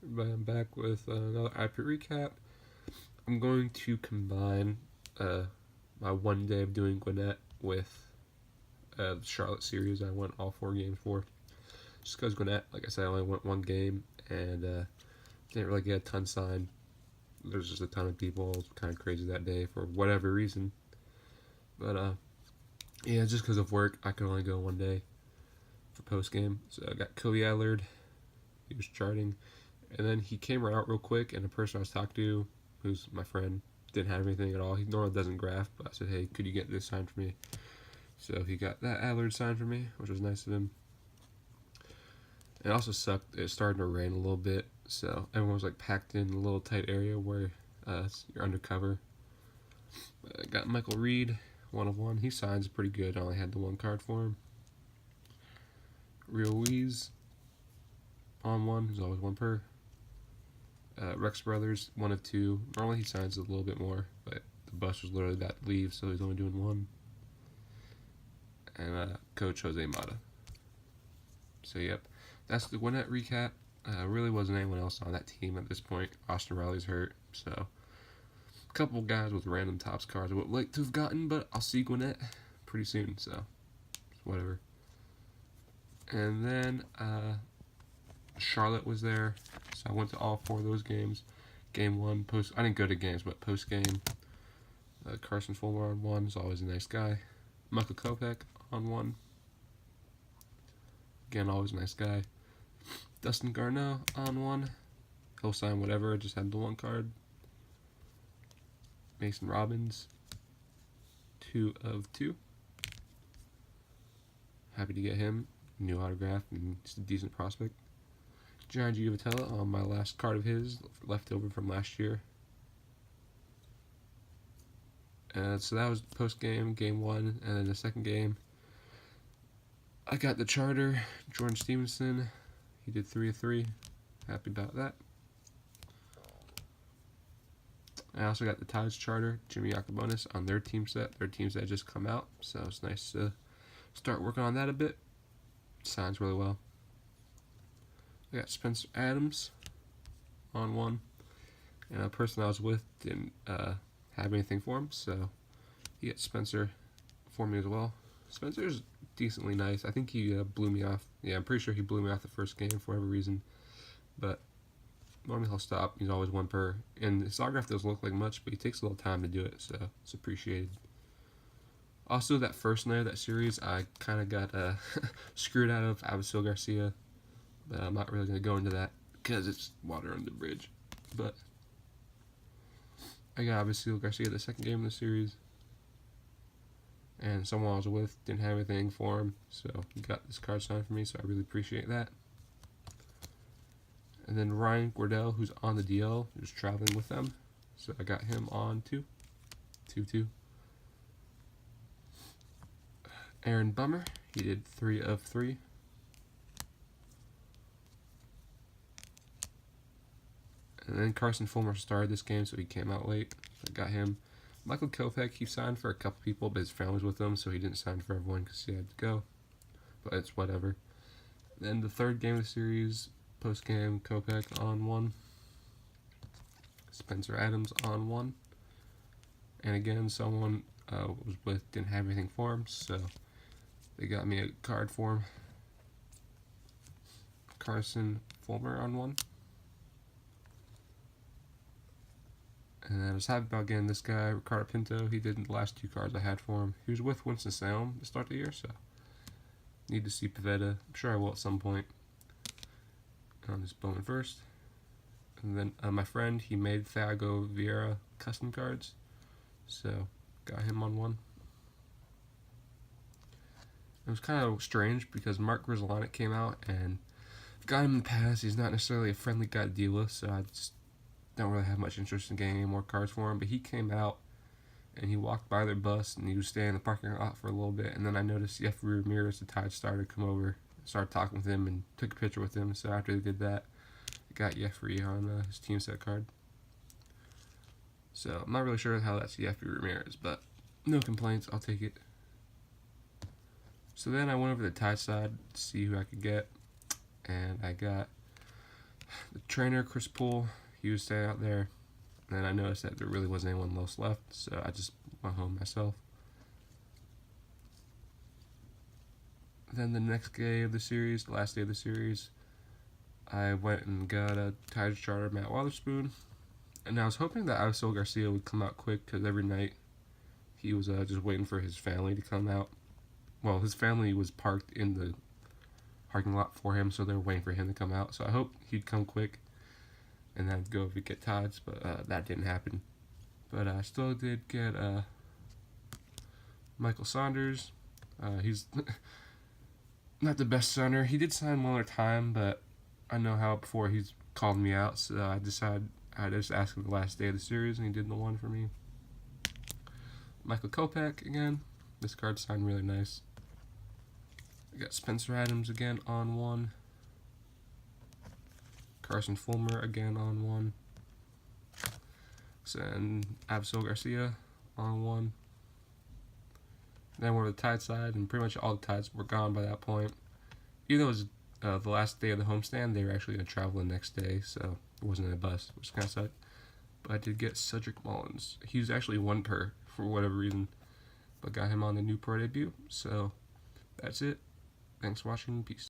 But I'm back with another IP recap. I'm going to combine uh, my one day of doing Gwinnett with the Charlotte series I went all 4 games for. Just because Gwinnett, like I said, I only went one game and didn't really get a ton signed. There's just a ton of people. It was kind of crazy that day for whatever reason. But yeah, just because of work, I could only go one day for post game. So I got Cody Allard. He was charting. And then he came out real quick, and the person I was talking to, who's my friend, didn't have anything at all. He normally doesn't graph, but I said, hey, could you get this signed for me? So he got that Allard signed for me, which was nice of him. It also sucked. It started to rain a little bit, so everyone was like packed in a little tight area where you're undercover. I got Michael Reed, 1 of 1. He signs pretty good. I only had the one card for him. Real Weeze, on 1. There's always 1 per. Rex Brothers, 1 of 2. Normally he signs a little bit more, but the bus was literally about to leave, so he's only doing 1. And Coach Jose Mata. So, yep. That's the Gwinnett recap. Really wasn't anyone else on that team at this point. Austin Riley's hurt, so a couple guys with random tops cards I would like to have gotten, but I'll see Gwinnett pretty soon, so whatever. And then Charlotte was there, so I went to all 4 of those games. Game 1, post. I didn't go to games, but post game. Carson Fulmer on 1 is always a nice guy. Michael Kopech on 1. Again, always a nice guy. Dustin Garneau on 1. He'll sign whatever, I just had the 1 card. Mason Robbins, 2 of 2. Happy to get him. New autograph, and just a decent prospect. John Giovitella on my last card of his, left over from last year. So that was post game, game 1, and then the second game, I got the charter, Jordan Stevenson. He did 3 of 3. Happy about that. I also got the Tides charter, Jimmy Yacobonis, on their team set. Their team set just come out, so it's nice to start working on that a bit. Signs really well. I got Spencer Adams on 1, and a person I was with didn't have anything for him, so he got Spencer for me as well. Spencer's decently nice. I think he blew me off. Yeah, I'm pretty sure he blew me off the first game for whatever reason, but normally he'll stop. He's always 1 per, and his autograph doesn't look like much, but he takes a little time to do it, so it's appreciated. Also, that first night of that series, I kind of got screwed out of Abisil Garcia, but I'm not really going to go into that because it's water under the bridge. But I got Abisil Garcia the second game of the series, and someone I was with didn't have anything for him, so he got this card signed for me, so I really appreciate that. And then Ryan Gordell, who's on the DL, who's traveling with them, so I got him on 2. Aaron Bummer, he did 3 of 3. And then Carson Fulmer started this game, so he came out late. I got him. Michael Kopech, he signed for a couple people, but his family's with him, so he didn't sign for everyone because he had to go. But it's whatever. Then the third game of the series, post game, Kopech on 1. Spencer Adams on 1. And again, someone was with didn't have anything for him, so they got me a card for him. Carson Fulmer on 1. And I was happy about getting this guy, Ricardo Pinto. He did the last 2 cards I had for him. He was with Winston-Salem to start the year, so need to see Pavetta. I'm sure I will at some point. On this Bowman first. And then my friend, he made Thiago Vieira custom cards, so got him on 1. It was kind of strange because Mark Grizzlonic came out, and I've got him in the past. He's not necessarily a friendly guy to deal with, so I just don't really have much interest in getting any more cards for him. But he came out, and he walked by their bus, and he was staying in the parking lot for a little bit. And then I noticed Jeffrey Ramirez, the Tide starter, come over, started talking with him, and took a picture with him. So after they did that, I got Jeffrey on his team set card. So I'm not really sure how that's Jeffrey Ramirez, but no complaints. I'll take it. So then I went over to the Tide side to see who I could get, and I got The trainer, Chris Poole, he was staying out there. And I noticed that there really wasn't anyone else left, so I just went home myself. Then the next day of the series, the last day of the series, I went and got a Tiger Charter Matt Wotherspoon. And I was hoping that Avisel Garcia would come out quick, because every night he was just waiting for his family to come out. Well, his family was parked in the parking lot for him, so they were waiting for him to come out. So I hoped he'd come quick and then go to get tides, but that didn't happen. But I still did get Michael Saunders. He's not the best center. He did sign one other time, but I know how before he's called me out, so I decided I'd just ask him the last day of the series, and he did the one for me. Michael Kopech again. This card signed really nice. I got Spencer Adams again on one. Carson Fulmer again on one. And Avisel Garcia on one. Then we're on the Tide side, and pretty much all the Tides were gone by that point. Even though it was the last day of the homestand, they were actually going to travel the next day, so it wasn't a bus, which kind of sucked. But I did get Cedric Mullins. He was actually 1 per for whatever reason, but got him on the new pro debut. So that's it. Thanks for watching. Peace.